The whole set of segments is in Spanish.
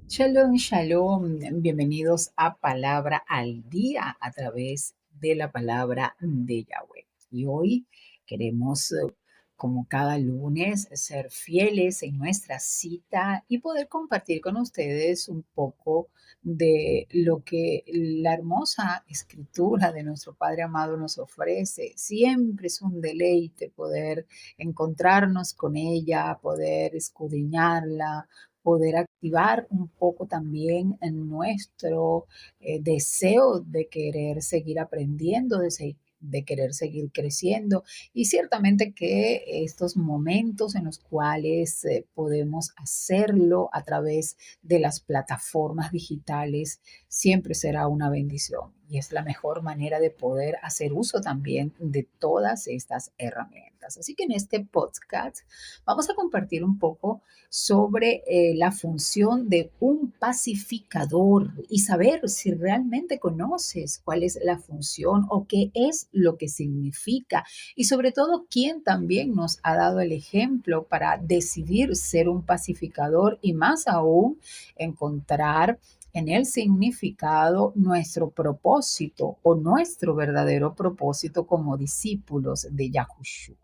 Shalom, shalom. Bienvenidos a Palabra al Día a través de la palabra de Yahweh. Y hoy queremos, como cada lunes, ser fieles en nuestra cita y poder compartir con ustedes un poco de lo que la hermosa escritura de nuestro Padre amado nos ofrece. Siempre es un deleite poder encontrarnos con ella, poder escudriñarla, poder activar un poco también en nuestro deseo de querer seguir aprendiendo, de querer seguir creciendo y ciertamente que estos momentos en los cuales podemos hacerlo a través de las plataformas digitales siempre será una bendición y es la mejor manera de poder hacer uso también de todas estas herramientas. Así que en este podcast vamos a compartir un poco sobre la función de un pacificador y saber si realmente conoces cuál es la función o qué es lo que significa y sobre todo quién también nos ha dado el ejemplo para decidir ser un pacificador y más aún encontrar en el significado nuestro propósito o nuestro verdadero propósito como discípulos de Yahushua.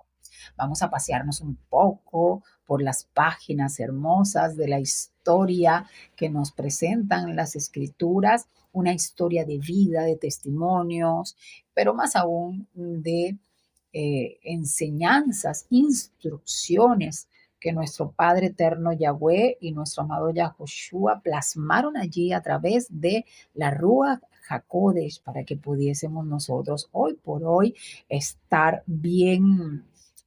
Vamos a pasearnos un poco por las páginas hermosas de la historia que nos presentan las escrituras, una historia de vida, de testimonios, pero más aún de enseñanzas, instrucciones que nuestro Padre Eterno Yahweh y nuestro amado Yahushua plasmaron allí a través de la Ruach HaKodesh para que pudiésemos nosotros hoy por hoy estar bien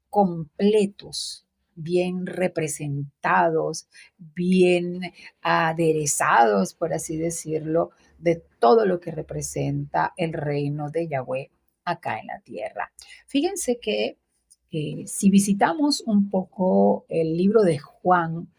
completos, bien representados, bien aderezados, por así decirlo, de todo lo que representa el reino de Yahweh acá en la tierra. Fíjense que si visitamos un poco el libro de Juan,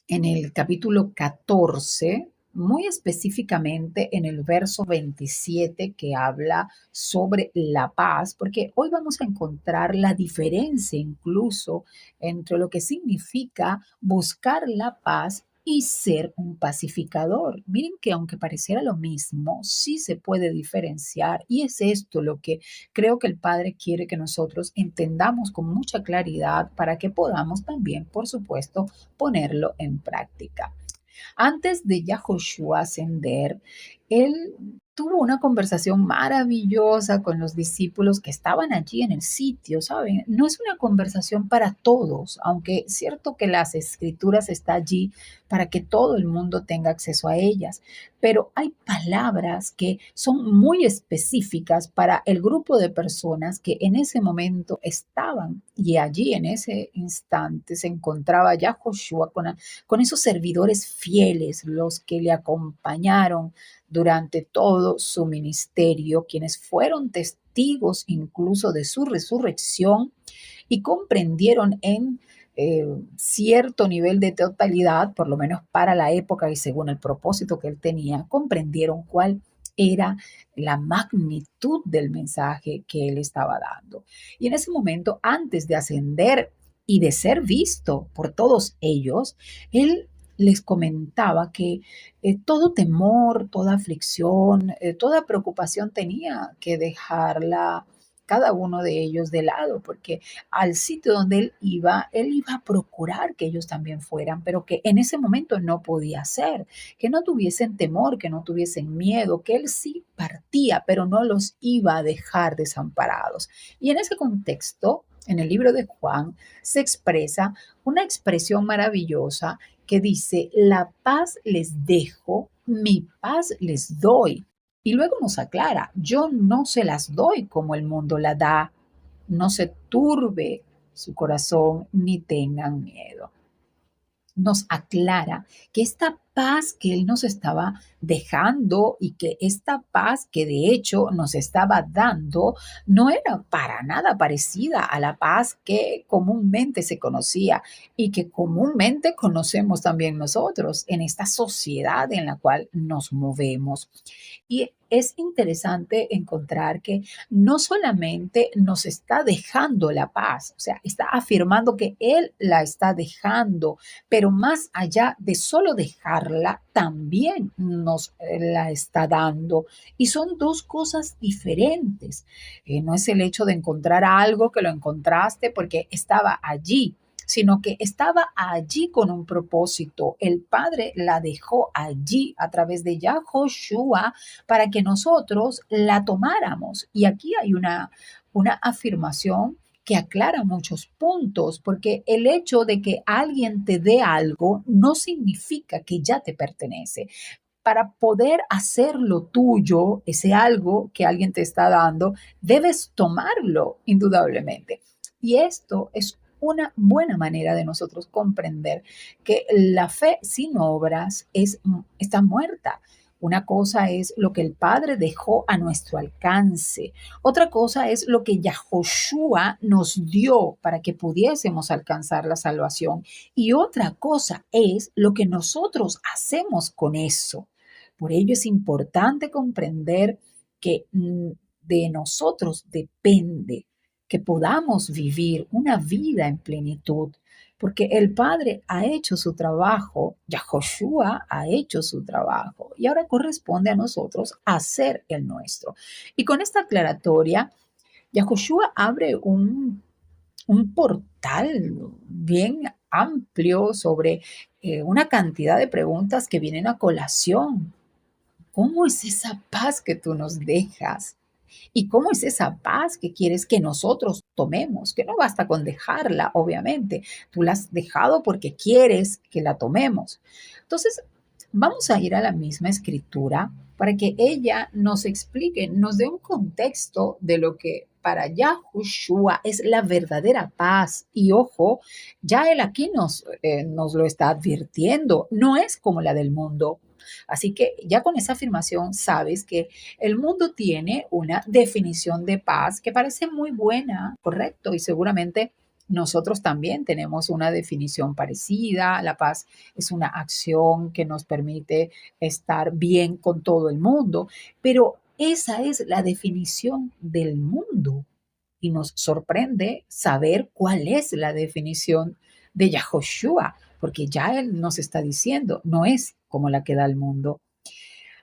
en el capítulo 14, muy específicamente en el verso 27 que habla sobre la paz, porque hoy vamos a encontrar la diferencia incluso entre lo que significa buscar la paz y ser un pacificador. Miren que aunque pareciera lo mismo, sí se puede diferenciar y es esto lo que creo que el Padre quiere que nosotros entendamos con mucha claridad para que podamos también, por supuesto, ponerlo en práctica. Antes de Yahushua ascender, él tuvo una conversación maravillosa con los discípulos que estaban allí en el sitio, ¿saben? No es una conversación para todos, aunque es cierto que las escrituras están allí para que todo el mundo tenga acceso a ellas, pero hay palabras que son muy específicas para el grupo de personas que en ese momento estaban y allí en ese instante se encontraba Yahushua con esos servidores fieles, los que le acompañaron durante todo su ministerio, quienes fueron testigos incluso de su resurrección y comprendieron en cierto nivel de totalidad, por lo menos para la época y según el propósito que él tenía, comprendieron cuál era la magnitud del mensaje que él estaba dando. Y en ese momento, antes de ascender y de ser visto por todos ellos, él les comentaba que todo temor, toda aflicción, toda preocupación tenía que dejarla cada uno de ellos de lado, porque al sitio donde él iba a procurar que ellos también fueran, pero que en ese momento no podía ser, que no tuviesen temor, que no tuviesen miedo, que él sí partía, pero no los iba a dejar desamparados. Y en ese contexto, en el libro de Juan, se expresa una expresión maravillosa que dice, la paz les dejo, mi paz les doy. Y luego nos aclara, yo no se las doy como el mundo la da, no se turbe su corazón ni tengan miedo. nos aclara que esta paz que Él nos estaba dejando y que esta paz que de hecho nos estaba dando no era para nada parecida a la paz que comúnmente se conocía y que comúnmente conocemos también nosotros en esta sociedad en la cual nos movemos. Y es interesante encontrar que no solamente nos está dejando la paz, o sea, está afirmando que Él la está dejando, pero más allá de solo dejarla, también nos la está dando. Y son dos cosas diferentes. No es el hecho de encontrar algo que lo encontraste porque estaba allí, sino que estaba allí con un propósito. El Padre la dejó allí a través de Yahoshua para que nosotros la tomáramos. Y aquí hay una afirmación que aclara muchos puntos, porque el hecho de que alguien te dé algo no significa que ya te pertenece. Para poder hacerlo tuyo, ese algo que alguien te está dando, debes tomarlo indudablemente. Y esto es una buena manera de nosotros comprender que la fe sin obras está muerta. Una cosa es lo que el Padre dejó a nuestro alcance. Otra cosa es lo que Yahoshua nos dio para que pudiésemos alcanzar la salvación. Y otra cosa es lo que nosotros hacemos con eso. Por ello es importante comprender que de nosotros depende que podamos vivir una vida en plenitud, porque el Padre ha hecho su trabajo, Yahoshua ha hecho su trabajo, y ahora corresponde a nosotros hacer el nuestro. Y con esta aclaratoria, Yahoshua abre un portal bien amplio sobre una cantidad de preguntas que vienen a colación. ¿Cómo es esa paz que tú nos dejas? ¿Y cómo es esa paz que quieres que nosotros tomemos? Que no basta con dejarla, obviamente. Tú la has dejado porque quieres que la tomemos. Entonces, vamos a ir a la misma escritura para que ella nos explique, nos dé un contexto de lo que para Yahushua es la verdadera paz. Y ojo, ya él aquí nos lo está advirtiendo. No es como la del mundo. Así que ya con esa afirmación sabes que el mundo tiene una definición de paz que parece muy buena, correcto, y seguramente nosotros también tenemos una definición parecida. La paz es una acción que nos permite estar bien con todo el mundo, pero esa es la definición del mundo y nos sorprende saber cuál es la definición de Yahoshua, porque ya él nos está diciendo, no es como la que da el mundo.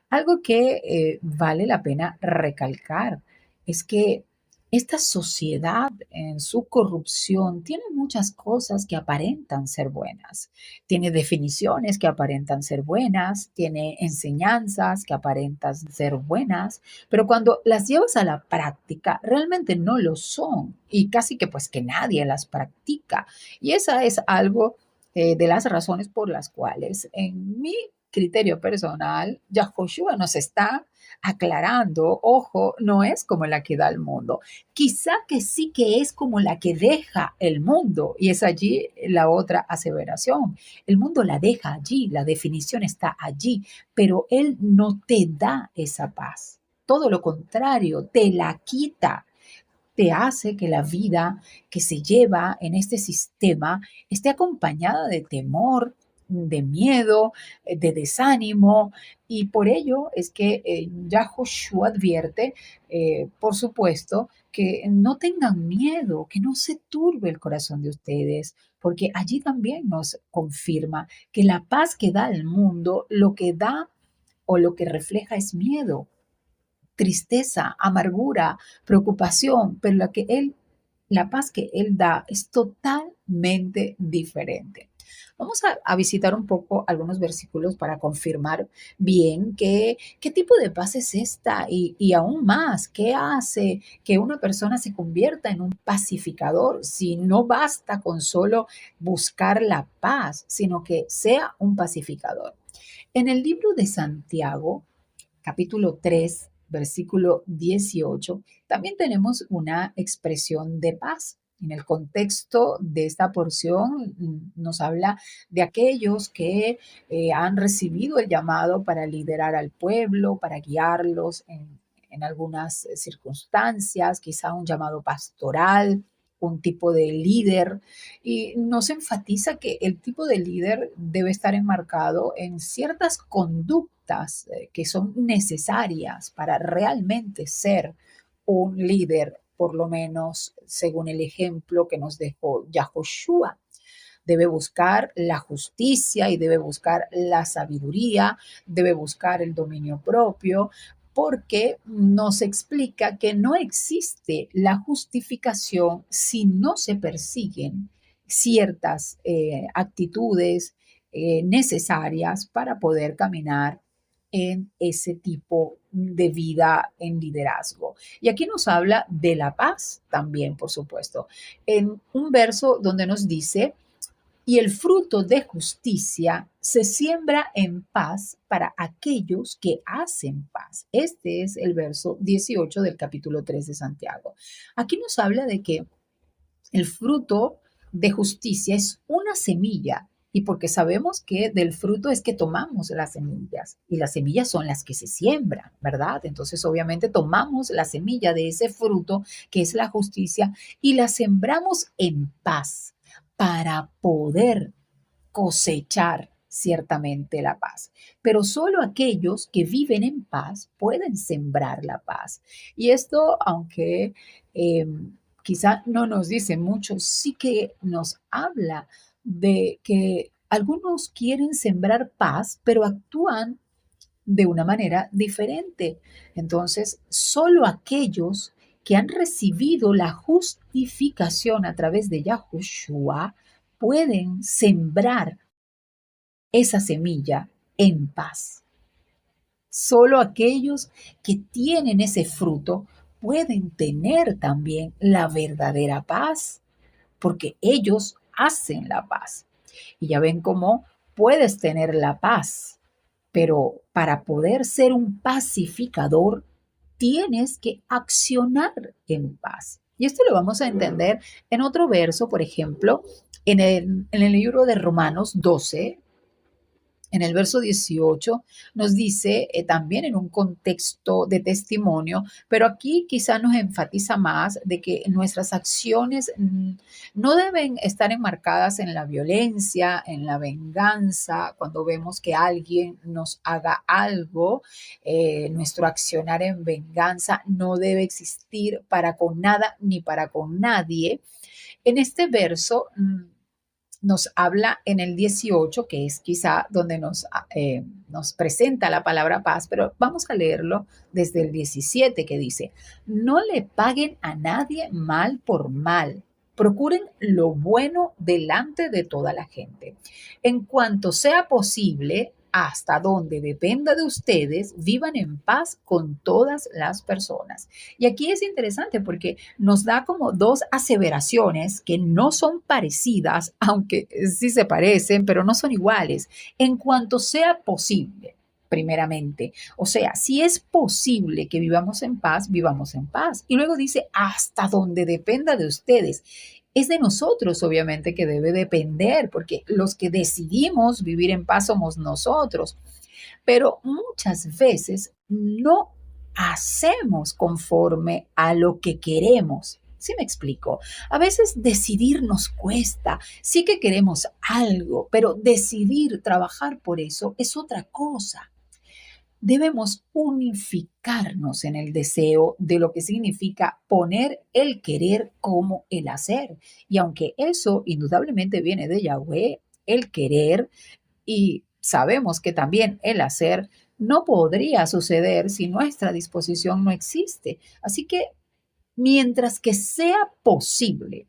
Algo que vale la pena recalcar es que esta sociedad en su corrupción tiene muchas cosas que aparentan ser buenas. Tiene definiciones que aparentan ser buenas, tiene enseñanzas que aparentan ser buenas, pero cuando las llevas a la práctica realmente no lo son y casi que pues que nadie las practica. Y esa es algo de las razones por las cuales en mi criterio personal, Yahoshua nos está aclarando, ojo, no es como la que da el mundo. Quizá que sí que es como la que deja el mundo, y es allí la otra aseveración. El mundo la deja allí, la definición está allí, pero Él no te da esa paz. Todo lo contrario, te la quita, te hace que la vida que se lleva en este sistema esté acompañada de temor, de miedo, de desánimo, y por ello es que Yahoshua advierte, por supuesto, que no tengan miedo, que no se turbe el corazón de ustedes, porque allí también nos confirma que la paz que da el mundo, lo que da o lo que refleja es miedo, tristeza, amargura, preocupación, pero la paz que Él da es totalmente diferente. Vamos a visitar un poco algunos versículos para confirmar bien qué tipo de paz es esta y aún más, qué hace que una persona se convierta en un pacificador si no basta con solo buscar la paz, sino que sea un pacificador. En el libro de Santiago, capítulo 3, versículo 18, también tenemos una expresión de paz. En el contexto de esta porción nos habla de aquellos que han recibido el llamado para liderar al pueblo, para guiarlos en algunas circunstancias, quizá un llamado pastoral, un tipo de líder. Y nos enfatiza que el tipo de líder debe estar enmarcado en ciertas conductas que son necesarias para realmente ser un líder, por lo menos según el ejemplo que nos dejó Yahushua. Debe buscar la justicia y debe buscar la sabiduría, debe buscar el dominio propio, porque nos explica que no existe la justificación si no se persiguen ciertas actitudes necesarias para poder caminar en ese tipo de vida en liderazgo. Y aquí nos habla de la paz también, por supuesto, en un verso donde nos dice, y el fruto de justicia se siembra en paz para aquellos que hacen paz. Este es el verso 18 del capítulo 3 de Santiago. Aquí nos habla de que el fruto de justicia es una semilla, y porque sabemos que del fruto es que tomamos las semillas, y las semillas son las que se siembran, ¿verdad? Entonces obviamente tomamos la semilla de ese fruto que es la justicia y la sembramos en paz para poder cosechar ciertamente la paz. Pero solo aquellos que viven en paz pueden sembrar la paz. Y esto, aunque quizá no nos dice mucho, sí que nos habla de que algunos quieren sembrar paz, pero actúan de una manera diferente. Entonces, solo aquellos que han recibido la justificación a través de Yahushua pueden sembrar esa semilla en paz. Solo aquellos que tienen ese fruto pueden tener también la verdadera paz, porque ellos hacen la paz. Y ya ven cómo puedes tener la paz, pero para poder ser un pacificador, tienes que accionar en paz. Y esto lo vamos a entender en otro verso, por ejemplo, en el libro de Romanos 12, en el verso 18 nos dice también en un contexto de testimonio, pero aquí quizá nos enfatiza más de que nuestras acciones no deben estar enmarcadas en la violencia, en la venganza. Cuando vemos que alguien nos haga algo, nuestro accionar en venganza no debe existir para con nada ni para con nadie. En este verso nos habla en el 18, que es quizá donde nos presenta la palabra paz, pero vamos a leerlo desde el 17, que dice, no le paguen a nadie mal por mal. Procuren lo bueno delante de toda la gente. En cuanto sea posible, hasta donde dependa de ustedes, vivan en paz con todas las personas. Y aquí es interesante porque nos da como dos aseveraciones que no son parecidas, aunque sí se parecen, pero no son iguales. En cuanto sea posible, primeramente. O sea, si es posible que vivamos en paz, vivamos en paz. Y luego dice, hasta donde dependa de ustedes. Es de nosotros, obviamente, que debe depender, porque los que decidimos vivir en paz somos nosotros. Pero muchas veces no hacemos conforme a lo que queremos. ¿Sí me explico? A veces decidir nos cuesta. Sí que queremos algo, pero decidir trabajar por eso es otra cosa. Debemos unificarnos en el deseo de lo que significa poner el querer como el hacer. Y aunque eso indudablemente viene de Yahweh, el querer, y sabemos que también el hacer no podría suceder si nuestra disposición no existe. Así que mientras que sea posible,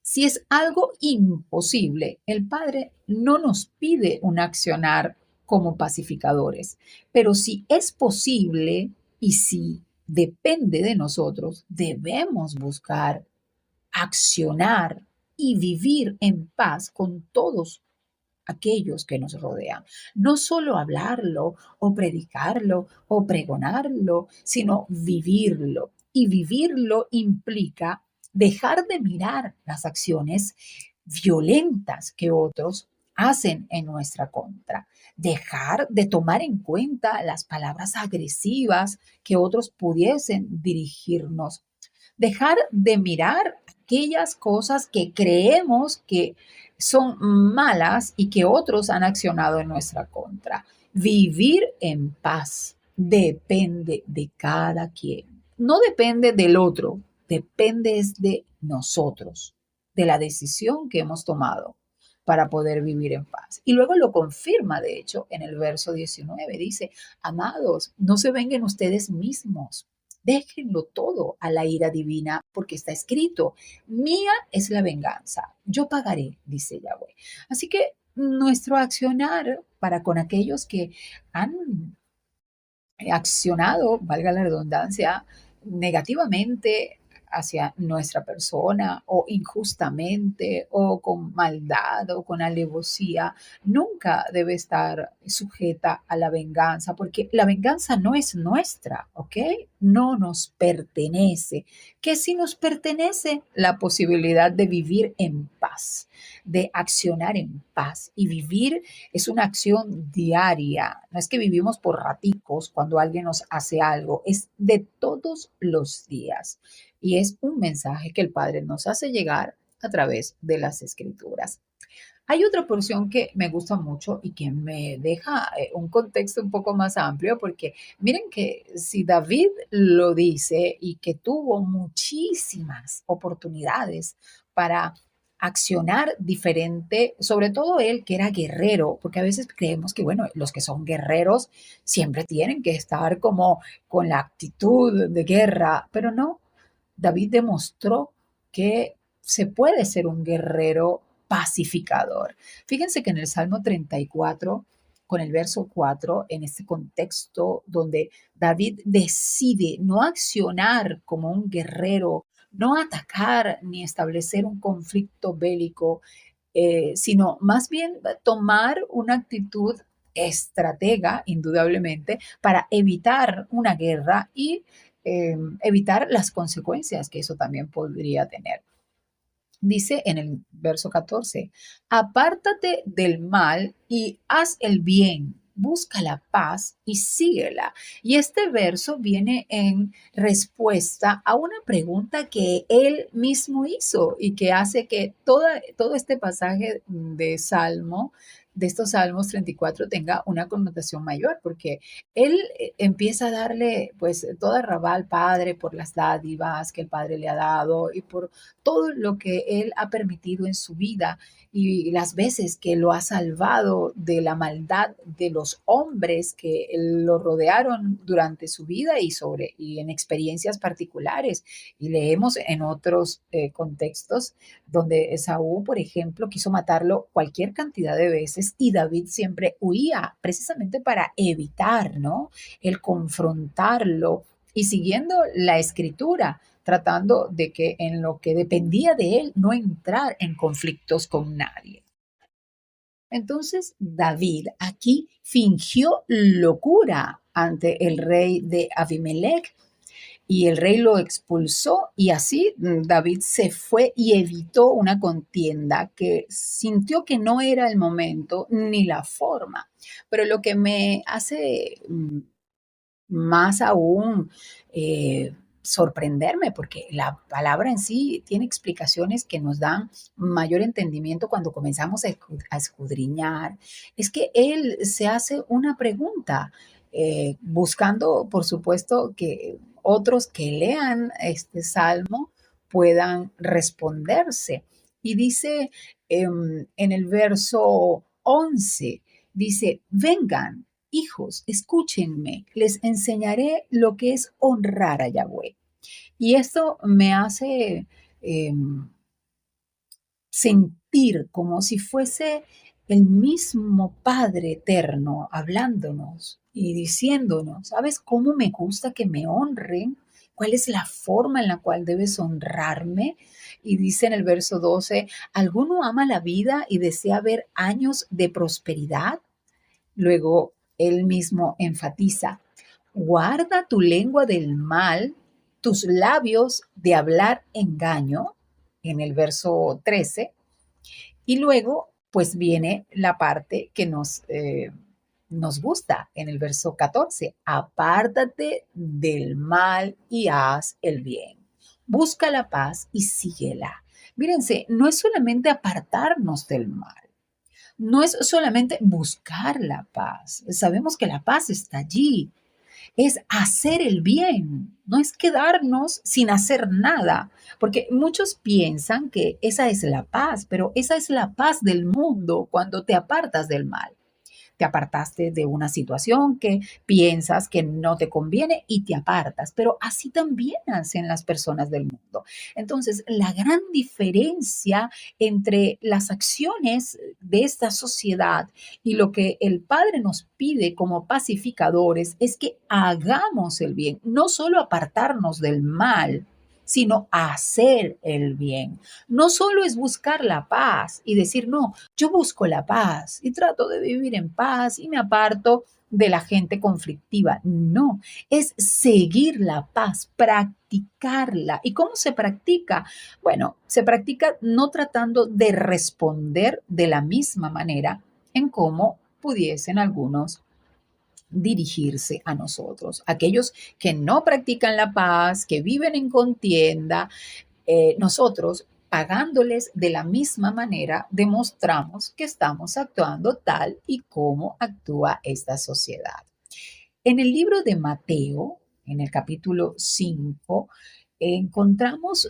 si es algo imposible, el Padre no nos pide un accionar como pacificadores, pero si es posible y si depende de nosotros, debemos buscar accionar y vivir en paz con todos aquellos que nos rodean. No solo hablarlo o predicarlo o pregonarlo, sino vivirlo. Y vivirlo implica dejar de mirar las acciones violentas que otros hacen en nuestra contra, dejar de tomar en cuenta las palabras agresivas que otros pudiesen dirigirnos, dejar de mirar aquellas cosas que creemos que son malas y que otros han accionado en nuestra contra. Vivir en paz depende de cada quien. No depende del otro, depende de nosotros, de la decisión que hemos tomado para poder vivir en paz. Y luego lo confirma, de hecho, en el verso 19. Dice, amados, no se vengan ustedes mismos. Déjenlo todo a la ira divina, porque está escrito, mía es la venganza, yo pagaré, dice Yahweh. Así que nuestro accionar para con aquellos que han accionado, valga la redundancia, negativamente hacia nuestra persona o injustamente o con maldad o con alevosía, nunca debe estar sujeta a la venganza, porque la venganza no es nuestra, ¿ok? No nos pertenece. Que sí nos pertenece la posibilidad de vivir en paz, de accionar en paz, y vivir es una acción diaria. No es que vivimos por raticos cuando alguien nos hace algo, es de todos los días. Y es un mensaje que el Padre nos hace llegar a través de las Escrituras. Hay otra porción que me gusta mucho y que me deja un contexto un poco más amplio, porque miren que si David lo dice y que tuvo muchísimas oportunidades para accionar diferente, sobre todo él que era guerrero, porque a veces creemos que, bueno, los que son guerreros siempre tienen que estar como con la actitud de guerra, pero no, David demostró que se puede ser un guerrero pacificador. Fíjense que en el Salmo 34, con el verso 4, en este contexto donde David decide no accionar como un guerrero, no atacar ni establecer un conflicto bélico, sino más bien tomar una actitud estratega, indudablemente, para evitar una guerra y evitar las consecuencias que eso también podría tener. Dice en el verso 14, apártate del mal y haz el bien, busca la paz y síguela. Y este verso viene en respuesta a una pregunta que él mismo hizo y que hace que todo este pasaje de Salmo, de estos Salmos 34, tenga una connotación mayor, porque él empieza a darle pues toda rabá al Padre por las dádivas que el Padre le ha dado y por todo lo que Él ha permitido en su vida y las veces que lo ha salvado de la maldad de los hombres que lo rodearon durante su vida y en experiencias particulares. Y leemos en otros contextos donde Esaú, por ejemplo, quiso matarlo cualquier cantidad de veces y David siempre huía precisamente para evitar, ¿no? El confrontarlo y siguiendo la escritura, tratando de que en lo que dependía de él no entrar en conflictos con nadie. Entonces David aquí fingió locura ante el rey de Abimelech y el rey lo expulsó y así David se fue y evitó una contienda que sintió que no era el momento ni la forma. Pero lo que me hace más aún sorprenderme, porque la palabra en sí tiene explicaciones que nos dan mayor entendimiento cuando comenzamos a escudriñar, es que él se hace una pregunta, buscando, por supuesto, que otros que lean este salmo puedan responderse. Y dice en el verso 11, dice, vengan, hijos, escúchenme, les enseñaré lo que es honrar a Yahweh. Y esto me hace eh, sentir como si fuese el mismo Padre eterno hablándonos y diciéndonos, ¿sabes cómo me gusta que me honren? ¿Cuál es la forma en la cual debes honrarme? Y dice en el verso 12, ¿alguno ama la vida y desea ver años de prosperidad? Luego él mismo enfatiza, guarda tu lengua del mal, tus labios de hablar engaño, en el verso 13, y luego pues viene la parte que nos gusta en el verso 14. Apártate del mal y haz el bien. Busca la paz y síguela. Mírense, no es solamente apartarnos del mal. No es solamente buscar la paz. Sabemos que la paz está allí, es hacer el bien, no es quedarnos sin hacer nada, porque muchos piensan que esa es la paz, pero esa es la paz del mundo cuando te apartas del mal. Te apartaste de una situación que piensas que no te conviene y te apartas, pero así también hacen las personas del mundo. Entonces, la gran diferencia entre las acciones de esta sociedad y lo que el Padre nos pide como pacificadores es que hagamos el bien, no solo apartarnos del mal, sino hacer el bien. No solo es buscar la paz y decir, no, yo busco la paz y trato de vivir en paz y me aparto de la gente conflictiva. No, es seguir la paz, practicarla. ¿Y cómo se practica? Bueno, se practica no tratando de responder de la misma manera en cómo pudiesen algunos dirigirse a nosotros. Aquellos que no practican la paz, que viven en contienda, nosotros, pagándoles de la misma manera, demostramos que estamos actuando tal y como actúa esta sociedad. En el libro de Mateo, en el capítulo 5, encontramos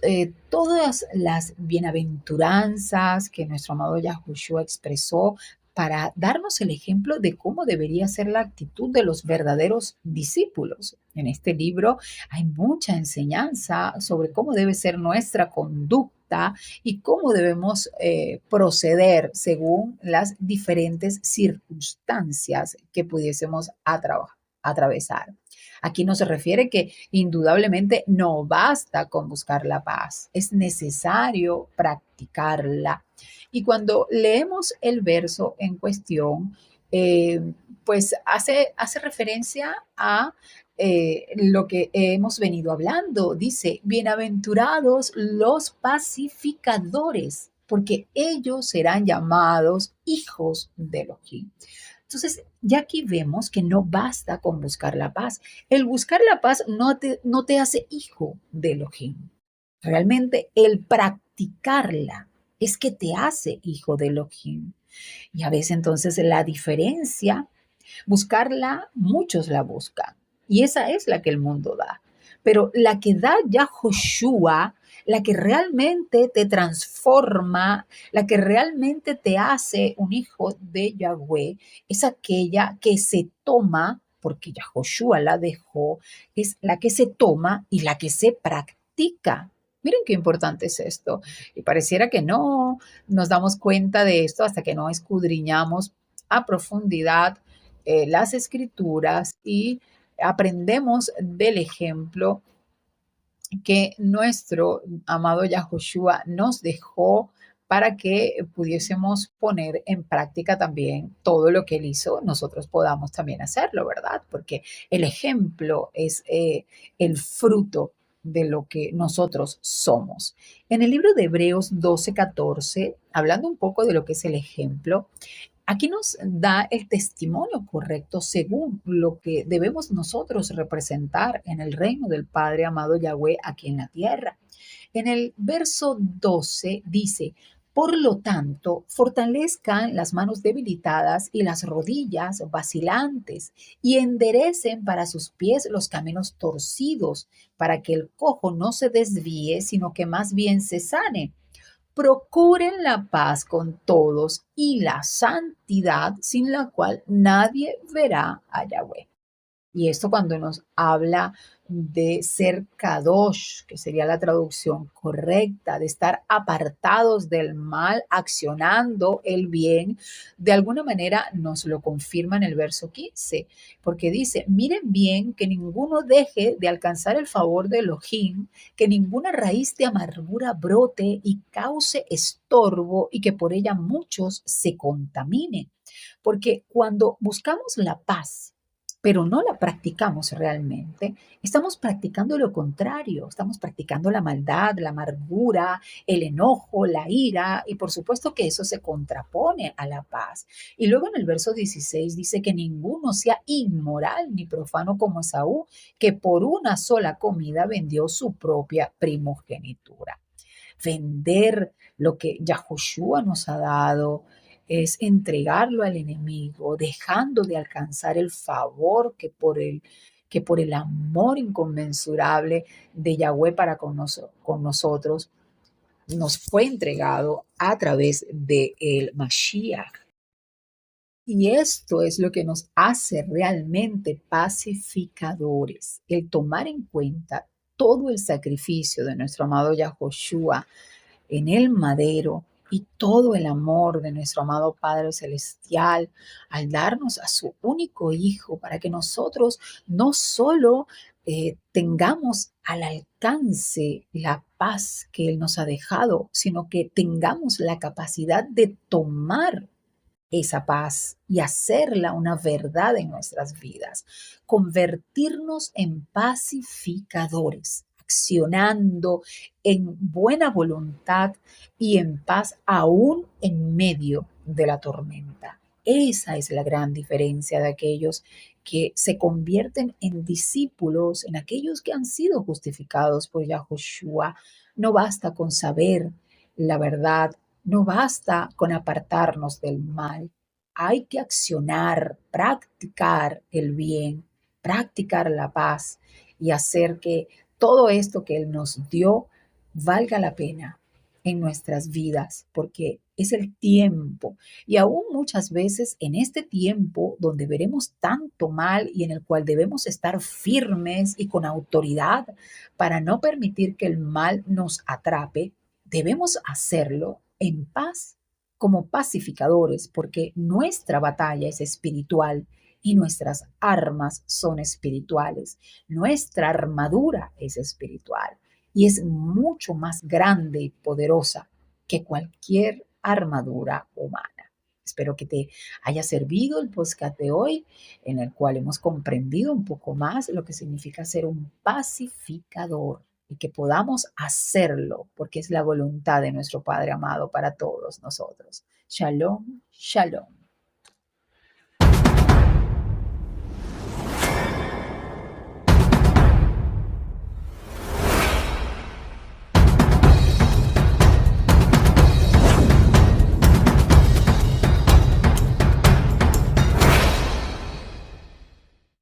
todas las bienaventuranzas que nuestro amado Yahushua expresó para darnos el ejemplo de cómo debería ser la actitud de los verdaderos discípulos. En este libro hay mucha enseñanza sobre cómo debe ser nuestra conducta y cómo debemos proceder según las diferentes circunstancias que pudiésemos atravesar. Aquí no se refiere que indudablemente no basta con buscar la paz, es necesario practicarla. Y cuando leemos el verso en cuestión, pues hace referencia a lo que hemos venido hablando. Dice, bienaventurados los pacificadores, porque ellos serán llamados hijos de Elohim. Entonces, ya aquí vemos que no basta con buscar la paz. El buscar la paz no te hace hijo de Elohim. Realmente el practicarla es que te hace hijo de Elohim. Y a veces entonces la diferencia, buscarla, muchos la buscan. Y esa es la que el mundo da. Pero la que da Yahushua, la que realmente te transforma, la que realmente te hace un hijo de Yahweh, es aquella que se toma, porque Yahushua la dejó, es la que se toma y la que se practica. Miren qué importante es esto. Y pareciera que no nos damos cuenta de esto hasta que no escudriñamos a profundidad las escrituras y aprendemos del ejemplo que nuestro amado Yahushua nos dejó para que pudiésemos poner en práctica también todo lo que él hizo, nosotros podamos también hacerlo, ¿verdad? Porque el ejemplo es el fruto de lo que nosotros somos. En el libro de Hebreos 12:14, hablando un poco de lo que es el ejemplo, aquí nos da el testimonio correcto según lo que debemos nosotros representar en el reino del Padre amado Yahweh aquí en la tierra. En el verso 12 dice, por lo tanto, fortalezcan las manos debilitadas y las rodillas vacilantes y enderecen para sus pies los caminos torcidos, para que el cojo no se desvíe, sino que más bien se sane. Procuren la paz con todos y la santidad sin la cual nadie verá a Yahweh. Y esto cuando nos habla de ser kadosh, que sería la traducción correcta, de estar apartados del mal, accionando el bien, de alguna manera nos lo confirma en el verso 15, porque dice, miren bien que ninguno deje de alcanzar el favor de Elohim, que ninguna raíz de amargura brote y cause estorbo y que por ella muchos se contaminen. Porque cuando buscamos la paz, pero no la practicamos realmente, estamos practicando lo contrario, estamos practicando la maldad, la amargura, el enojo, la ira, y por supuesto que eso se contrapone a la paz. Y luego en el verso 16 dice que ninguno sea inmoral ni profano como Esaú, que por una sola comida vendió su propia primogenitura. Vender lo que Yahushua nos ha dado es entregarlo al enemigo, dejando de alcanzar el favor que por el amor inconmensurable de Yahweh para con nosotros nos fue entregado a través de el Mashiach. Y esto es lo que nos hace realmente pacificadores, el tomar en cuenta todo el sacrificio de nuestro amado Yahushua en el madero y todo el amor de nuestro amado Padre Celestial al darnos a su único Hijo para que nosotros no solo tengamos al alcance la paz que Él nos ha dejado, sino que tengamos la capacidad de tomar esa paz y hacerla una verdad en nuestras vidas, convertirnos en pacificadores, accionando en buena voluntad y en paz aún en medio de la tormenta. Esa es la gran diferencia de aquellos que se convierten en discípulos, en aquellos que han sido justificados por Yahushua. No basta con saber la verdad, no basta con apartarnos del mal. Hay que accionar, practicar el bien, practicar la paz y hacer que todo esto que Él nos dio valga la pena en nuestras vidas, porque es el tiempo. Y aún muchas veces en este tiempo donde veremos tanto mal y en el cual debemos estar firmes y con autoridad para no permitir que el mal nos atrape, debemos hacerlo en paz como pacificadores, porque nuestra batalla es espiritual y nuestras armas son espirituales. Nuestra armadura es espiritual y es mucho más grande y poderosa que cualquier armadura humana. Espero que te haya servido el podcast de hoy, en el cual hemos comprendido un poco más lo que significa ser un pacificador y que podamos hacerlo, porque es la voluntad de nuestro Padre amado para todos nosotros. Shalom, shalom.